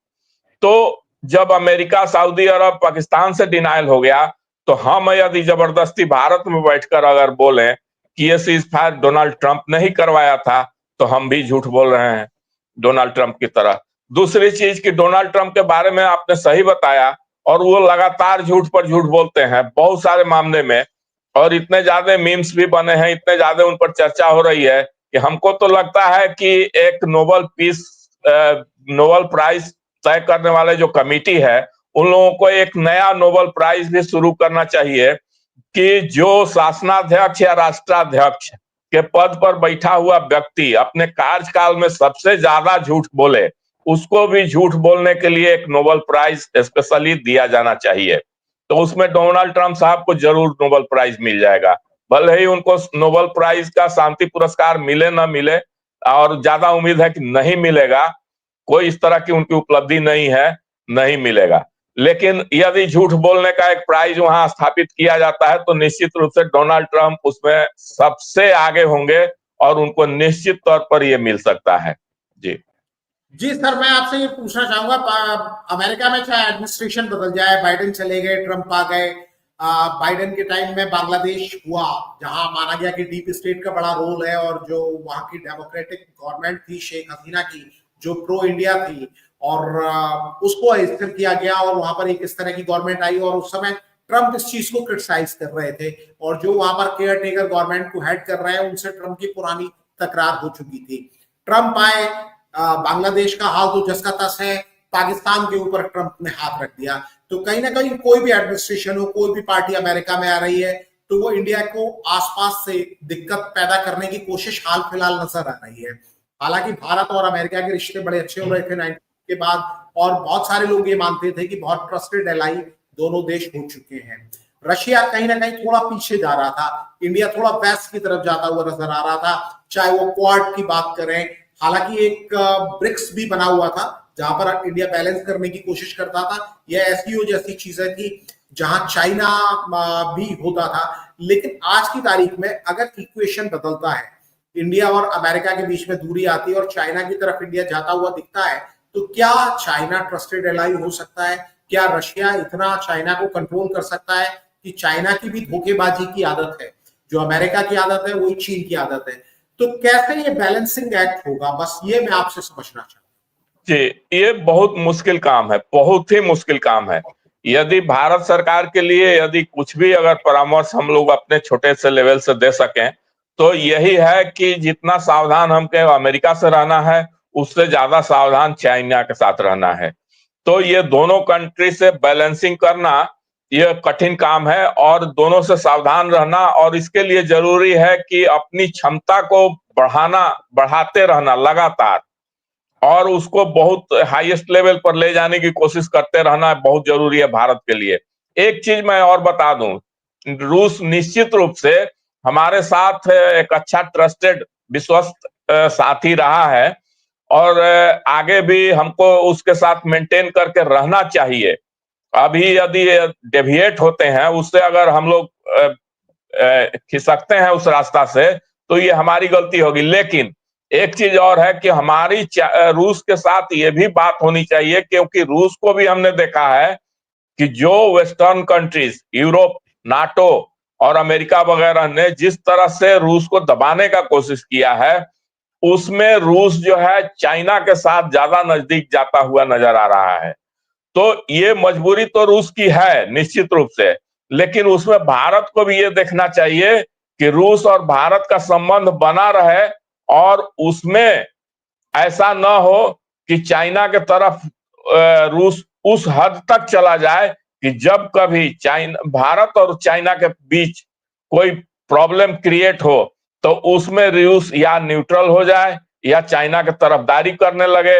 तो जब अमेरिका, सऊदी अरब, पाकिस्तान से डिनायल हो गया, तो हम यदि जबरदस्ती भारत में बैठकर अगर बोलें कि ये सीज फायर डोनाल्ड ट्रंप ने ही करवाया था, तो हम भी झूठ बोल रहे हैं डोनाल्ड ट्रंप की तरह। दूसरी चीज कि डोनाल्ड ट्रंप के बारे में आपने सही बताया, और वो लगातार झूठ पर झूठ बोलते हैं बहुत सारे मामले में, और इतने ज्यादा मीम्स भी बने हैं, इतने ज्यादा उन पर चर्चा हो रही है कि हमको तो लगता है कि एक नोबेल प्राइज तय करने वाले जो कमिटी है, उन लोगों को एक नया नोबेल प्राइज भी शुरू करना चाहिए कि जो शासनाध्यक्ष या राष्ट्राध्यक्ष के पद पर बैठा हुआ व्यक्ति अपने कार्यकाल में सबसे ज्यादा झूठ बोले, उसको भी झूठ बोलने के लिए एक नोबेल प्राइज स्पेशली दिया जाना चाहिए। तो उसमें डोनाल्ड ट्रंप साहब को जरूर नोबेल प्राइज मिल जाएगा, भले ही उनको नोबेल प्राइज का शांति पुरस्कार मिले ना मिले, और ज्यादा उम्मीद है कि नहीं मिलेगा, कोई इस तरह की उनकी उपलब्धि नहीं है, नहीं मिलेगा। लेकिन यदि झूठ बोलने का एक प्राइज वहां स्थापित किया जाता है तो निश्चित रूप से डोनाल्ड ट्रंप उसमें सबसे आगे होंगे और उनको निश्चित तौर पर यह मिल सकता है। जी सर, मैं आपसे ये पूछना चाहूंगा, अमेरिका में चाहे एडमिनिस्ट्रेशन बदल जाए, बाइडेन चले गए, ट्रंप आ गए, बाइडेन के टाइम में बांग्लादेश हुआ जहां माना गया कि डीप स्टेट का बड़ा रोल है, और जो वहां की डेमोक्रेटिक गवर्नमेंट थी शेख हसीना की, जो प्रो इंडिया थी, और उसको अस्थिर किया गया और वहां पर एक इस तरह की गवर्नमेंट आई, और उस समय ट्रंप इस चीज को क्रिटिसाइज कर रहे थे, और जो वहां पर केयर टेकर गवर्नमेंट को हेड कर रहे हैं उनसे ट्रंप की पुरानी तकरार हो चुकी थी। ट्रंप आए, बांग्लादेश का हाल तो जस का तस है, पाकिस्तान के ऊपर ट्रंप ने हाथ रख दिया। तो कहीं ना कहीं कोई भी एडमिनिस्ट्रेशन हो, कोई भी पार्टी अमेरिका में आ रही है, तो वो इंडिया को आसपास से दिक्कत पैदा करने की कोशिश हाल फिलहाल नजर आ रही है। हालांकि भारत और अमेरिका के रिश्ते बड़े अच्छे हो रहे थे 90 के बाद, और बहुत सारे लोग ये मानते थे कि बहुत ट्रस्टेड एलाई दोनों देश हो चुके हैं। रशिया कहीं ना कहीं थोड़ा पीछे जा रहा था, इंडिया थोड़ा वेस्ट की तरफ जाता हुआ नजर आ रहा था, चाहे वो क्वाड की बात करें, हालांकि एक ब्रिक्स भी बना हुआ था जहां पर इंडिया बैलेंस करने की कोशिश करता था, यह एससीओ जैसी चीजें थी जहां चाइना भी होता था। लेकिन आज की तारीख में अगर इक्वेशन बदलता है, इंडिया और अमेरिका के बीच में दूरी आती है और चाइना की तरफ इंडिया जाता हुआ दिखता है, तो क्या चाइना ट्रस्टेड एलाई हो सकता है? क्या रशिया इतना चाइना को कंट्रोल कर सकता है कि चाइना की भी धोखेबाजी की आदत है, जो अमेरिका की आदत है वही चीन की आदत है। तो कैसे ये बैलेंसिंग एक्ट होगा, बस ये मैं आपसे समझना चाहता हूं। जी, ये बहुत मुश्किल काम है, बहुत ही मुश्किल काम है। यदि भारत सरकार के लिए यदि कुछ भी अगर परामर्श हम लोग अपने छोटे से लेवल से दे सकें, तो यही है कि जितना सावधान हमको अमेरिका से रहना है, उससे ज्यादा सावधान चाइना के साथ रहना है। तो ये दोनों कंट्री से बैलेंसिंग करना ये कठिन काम है और दोनों से सावधान रहना, और इसके लिए जरूरी है कि अपनी क्षमता को बढ़ाते रहना लगातार, और उसको बहुत हाईएस्ट लेवल पर ले जाने की कोशिश करते रहना बहुत जरूरी है भारत के लिए। एक चीज मैं और बता दूं, रूस निश्चित रूप से हमारे साथ एक अच्छा ट्रस्टेड विश्वस्त साथी रहा है, और आगे भी हमको उसके साथ मेंटेन करके रहना चाहिए। अभी यदि डेविएट होते हैं उससे, अगर हम लोग खिसकते हैं उस रास्ता से, तो ये हमारी गलती होगी। लेकिन एक चीज और है कि हमारी रूस के साथ ये भी बात होनी चाहिए, क्योंकि रूस को भी हमने देखा है कि जो वेस्टर्न कंट्रीज, यूरोप, नाटो और अमेरिका वगैरह ने जिस तरह से रूस को दबाने का कोशिश किया है, उसमें रूस जो है चाइना के साथ ज्यादा नजदीक जाता हुआ नजर आ रहा है। तो ये मजबूरी तो रूस की है निश्चित रूप से, लेकिन उसमें भारत को भी ये देखना चाहिए कि रूस और भारत का संबंध बना रहे, और उसमें ऐसा न हो कि चाइना के तरफ रूस उस हद तक चला जाए कि जब कभी चाइना, भारत और चाइना के बीच कोई प्रॉब्लम क्रिएट हो, तो उसमें रूस या न्यूट्रल हो जाए या चाइना की तरफदारी करने लगे।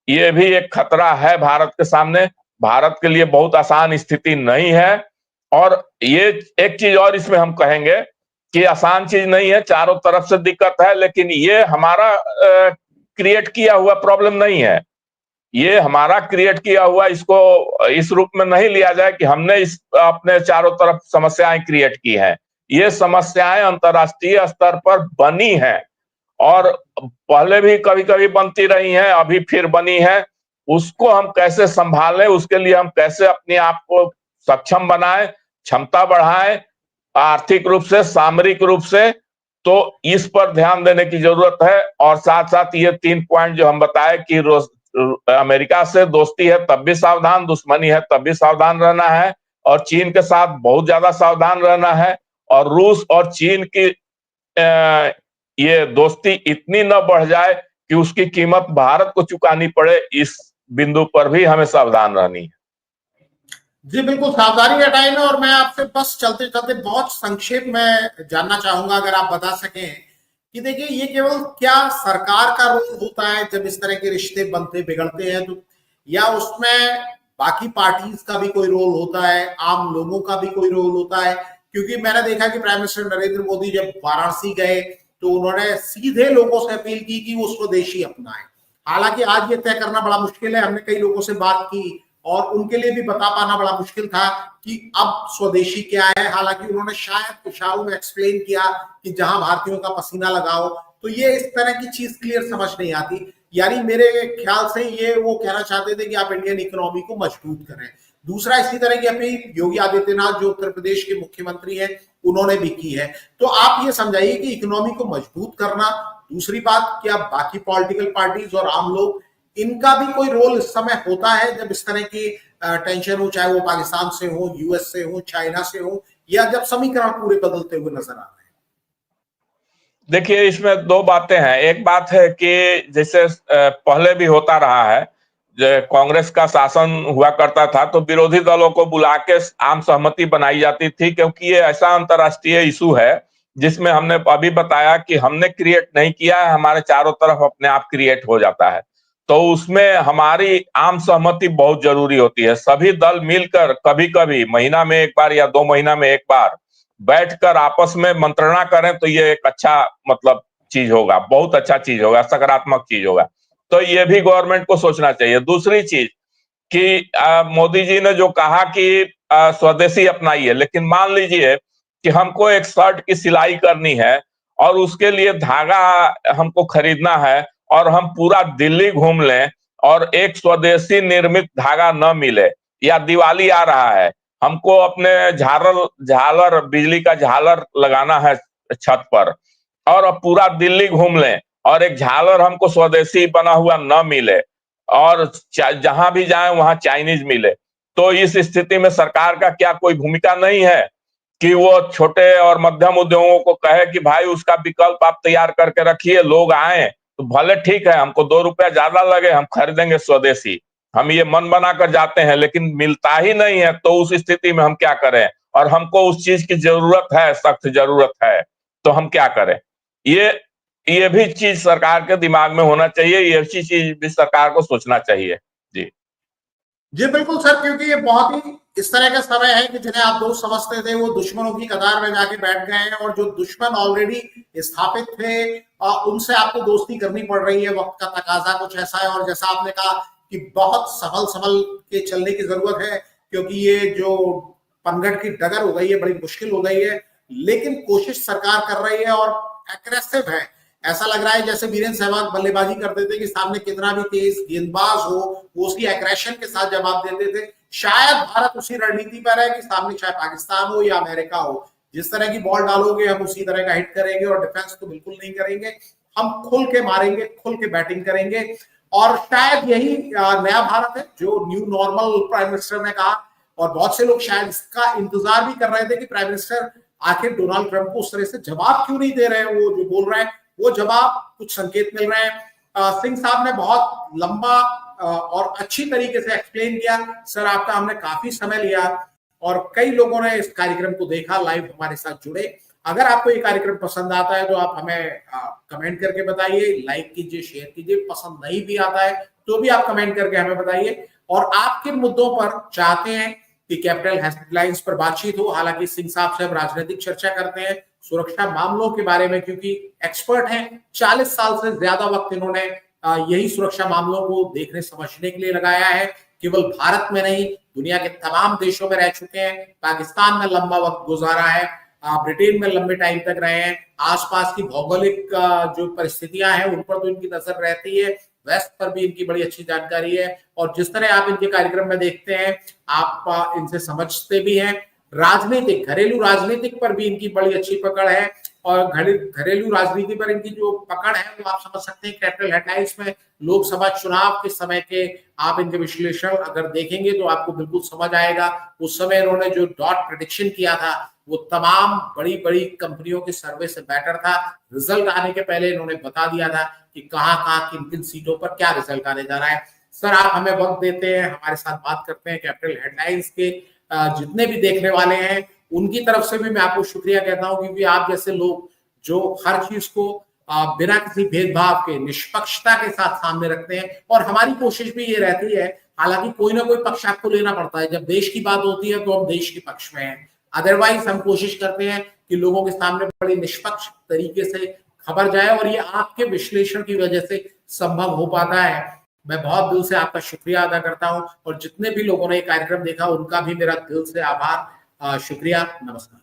ये भी एक खतरा है भारत के सामने। भारत के लिए बहुत आसान स्थिति नहीं है। और ये एक चीज और इसमें हम कहेंगे कि आसान चीज नहीं है, चारों तरफ से दिक्कत है, लेकिन ये हमारा क्रिएट किया हुआ प्रॉब्लम नहीं है। ये हमारा क्रिएट किया हुआ, इसको इस रूप में नहीं लिया जाए कि हमने इस अपने चारों तरफ समस्याएं क्रिएट की हैं। ये समस्याएं अंतर्राष्ट्रीय स्तर पर बनी हैं, और पहले भी कभी कभी बनती रही हैं, अभी फिर बनी है। उसको हम कैसे संभालें, उसके लिए हम कैसे अपने आप को सक्षम बनाएं, क्षमता बढ़ाएं, आर्थिक रूप से, सामरिक रूप से, तो इस पर ध्यान देने की जरूरत है। और साथ साथ ये 3 पॉइंट जो हम बताए कि अमेरिका से दोस्ती है तब भी सावधान, दुश्मनी है तब भी सावधान रहना है, और चीन के साथ बहुत ज्यादा सावधान रहना है। और रूस और चीन की ये दोस्ती इतनी न बढ़ जाए कि उसकी कीमत भारत को चुकानी पड़े, इस बिंदु पर भी हमें सावधान रहनी है। जी बिल्कुल, सावधानी हटाए ना। और मैं आपसे बस चलते चलते बहुत संक्षेप में जानना चाहूंगा, अगर आप बता सकें कि देखिए ये केवल क्या सरकार का रोल होता है जब इस तरह के रिश्ते बनते बिगड़ते हैं, तो या उसमें बाकी पार्टीज का भी कोई रोल होता है, आम लोगों का भी कोई रोल होता है? क्योंकि मैंने देखा कि प्राइम मिनिस्टर नरेंद्र मोदी जब वाराणसी गए तो उन्होंने सीधे लोगों से अपील की कि वो स्वदेशी अपनाएं। हालांकि आज ये तय करना बड़ा मुश्किल है, हमने कई लोगों से बात की और उनके लिए भी बता पाना बड़ा मुश्किल था कि अब स्वदेशी क्या है। हालांकि उन्होंने शायद इशारों में एक्सप्लेन किया कि जहां भारतीयों का पसीना लगाओ, तो ये इस तरह की चीज क्लियर समझ नहीं आती। यानी मेरे ख्याल से ये वो कहना चाहते थे कि आप इंडियन इकोनॉमी को मजबूत करें। दूसरा, इसी तरह की अपील योगी आदित्यनाथ जो उत्तर प्रदेश के मुख्यमंत्री हैं उन्होंने भी की है। तो आप ये समझाइए कि इकोनॉमी को मजबूत करना, दूसरी बात, क्या बाकी पॉलिटिकल पार्टीज और आम लोग, इनका भी कोई रोल इस समय होता है जब इस तरह की टेंशन हो, चाहे वो पाकिस्तान से हो, यूएस से हो, चाइना से हो, या जब समीकरण पूरे बदलते हुए नजर आ रहे हैं? देखिए, इसमें 2 बातें हैं। एक बात है कि जैसे पहले भी होता रहा है, कांग्रेस का शासन हुआ करता था तो विरोधी दलों को बुला के आम सहमति बनाई जाती थी, क्योंकि ये ऐसा अंतर्राष्ट्रीय इशू है जिसमें हमने अभी बताया कि हमने क्रिएट नहीं किया है, हमारे चारों तरफ अपने आप क्रिएट हो जाता है। तो उसमें हमारी आम सहमति बहुत जरूरी होती है। सभी दल मिलकर कभी कभी महीना में 1 बार या 2 महीना में 1 बार बैठकर आपस में मंत्रणा करें, तो ये एक अच्छा मतलब चीज होगा, बहुत अच्छा चीज होगा, सकारात्मक चीज होगा। तो ये भी गवर्नमेंट को सोचना चाहिए। दूसरी चीज कि मोदी जी ने जो कहा कि स्वदेशी अपनाइए, लेकिन मान लीजिए कि हमको एक शर्ट की सिलाई करनी है और उसके लिए धागा हमको खरीदना है, और हम पूरा दिल्ली घूम लें और एक स्वदेशी निर्मित धागा न मिले, या दिवाली आ रहा है, हमको अपने झालर बिजली का झालर लगाना है छत पर, और अब पूरा दिल्ली घूम लें और एक झालर हमको स्वदेशी बना हुआ न मिले, और जहां भी जाएं वहां चाइनीज मिले, तो इस स्थिति में सरकार का क्या कोई भूमिका नहीं है कि वो छोटे और मध्यम उद्योगों को कहे कि भाई उसका विकल्प आप तैयार करके रखिए, लोग आए तो भले ठीक है, हमको 2 रुपया ज्यादा लगे, हम खरीदेंगे स्वदेशी, हम ये मन बनाकर जाते हैं, लेकिन मिलता ही नहीं है, तो उस स्थिति में हम क्या करें? और हमको उस चीज की जरूरत है, सख्त जरूरत है, तो हम क्या करें? ये भी चीज सरकार के दिमाग में होना चाहिए, ये चीज भी सरकार को सोचना चाहिए। जी जी बिल्कुल सर, क्योंकि ये बहुत ही इस तरह का समय है कि जिन्हें आप दोस्त समझते थे वो दुश्मनों की कतार में जाके बैठ गए हैं, और जो दुश्मन ऑलरेडी स्थापित थे उनसे आपको दोस्ती करनी पड़ रही है। वक्त का तकाजा कुछ ऐसा है, और जैसा आपने कहा कि बहुत संभल के चलने की जरूरत है, क्योंकि ये जो पनघट की डगर हो गई है बड़ी मुश्किल हो गई है, लेकिन कोशिश सरकार कर रही है और एग्रेसिव है। ऐसा लग रहा है जैसे वीरेंद्र सहवाग बल्लेबाजी करते थे कि सामने कितना भी तेज गेंदबाज हो वो उसकी एग्रेशन के साथ जवाब देते थे। शायद भारत उसी रणनीति पर है कि सामने चाहे पाकिस्तान हो या अमेरिका हो, जिस तरह की बॉल डालोगे हम उसी तरह का हिट करेंगे, और डिफेंस तो बिल्कुल नहीं करेंगे, हम खुल के मारेंगे, खुल के बैटिंग करेंगे। और शायद यही नया भारत है जो न्यू नॉर्मल प्राइम मिनिस्टर ने कहा, और बहुत से लोग शायद इसका इंतजार भी कर रहे थे कि प्राइम मिनिस्टर आखिर डोनाल्ड ट्रंप को उस तरह से जवाब क्यों नहीं दे रहे हैं, वो जो बोल रहे हैं वो जवाब कुछ संकेत मिल रहे हैं। सिंह साहब ने बहुत लंबा और अच्छी तरीके से एक्सप्लेन किया। सर आपका हमने काफी समय लिया, और कई लोगों ने इस कार्यक्रम को देखा, लाइव हमारे साथ जुड़े। अगर आपको ये कार्यक्रम पसंद आता है तो आप हमें कमेंट करके बताइए, लाइक कीजिए, शेयर कीजिए। पसंद नहीं भी आता है तो भी आप कमेंट करके हमें बताइए, और आप किन मुद्दों पर चाहते हैं कि कैपिटल हेडलाइंस पर बातचीत हो। हालांकि सिंह साहब से हम राजनीतिक चर्चा करते हैं, सुरक्षा मामलों के बारे में, क्योंकि एक्सपर्ट हैं। 40 साल से ज्यादा वक्त इन्होंने यही सुरक्षा मामलों को देखने समझने के लिए लगाया है। केवल भारत में नहीं, दुनिया के तमाम देशों में रह चुके हैं, पाकिस्तान में लंबा वक्त गुजारा है, ब्रिटेन में लंबे टाइम तक रहे हैं। आसपास की भौगोलिक जो परिस्थितियां हैं उन पर तो इनकी नजर रहती है, वेस्ट पर भी इनकी बड़ी अच्छी जानकारी है, और जिस तरह आप इनके कार्यक्रम में देखते हैं आप इनसे समझते भी हैं। राजनीतिक, घरेलू राजनीतिक पर भी इनकी बड़ी अच्छी पकड़ है, और घरेलू राजनीति पर इनकी जो पकड़ है वो आप समझ सकते हैं कैपिटल हेडलाइंस में। लोकसभा चुनाव के समय के आप इनके विश्लेषण अगर देखेंगे तो आपको बिल्कुल समझ आएगा। उस समय इन्होंने जो डॉट प्रेडिक्शन किया था वो तमाम बड़ी बड़ी कंपनियों के सर्वे से बेटर था। रिजल्ट आने के पहले इन्होंने बता दिया था कि कहाँ किन किन सीटों पर क्या रिजल्ट आने जा रहा है। सर आप हमें वक्त देते हैं, हमारे साथ बात करते हैं। कैपिटल हेडलाइंस के जितने भी देखने वाले हैं उनकी तरफ से भी मैं आपको शुक्रिया कहता हूं, क्योंकि आप जैसे लोग जो हर चीज को बिना किसी भेदभाव के निष्पक्षता के साथ सामने रखते हैं, और हमारी कोशिश भी ये रहती है, हालांकि कोई ना कोई पक्ष आपको लेना पड़ता है। जब देश की बात होती है तो हम देश के पक्ष में हैं, अदरवाइज हम कोशिश करते हैं कि लोगों के सामने बड़ी निष्पक्ष तरीके से खबर जाए, और ये आपके विश्लेषण की वजह से संभव हो पाता है। मैं बहुत दिल से आपका शुक्रिया अदा करता हूं, और जितने भी लोगों ने ये कार्यक्रम देखा उनका भी मेरा दिल से आभार। शुक्रिया, नमस्कार।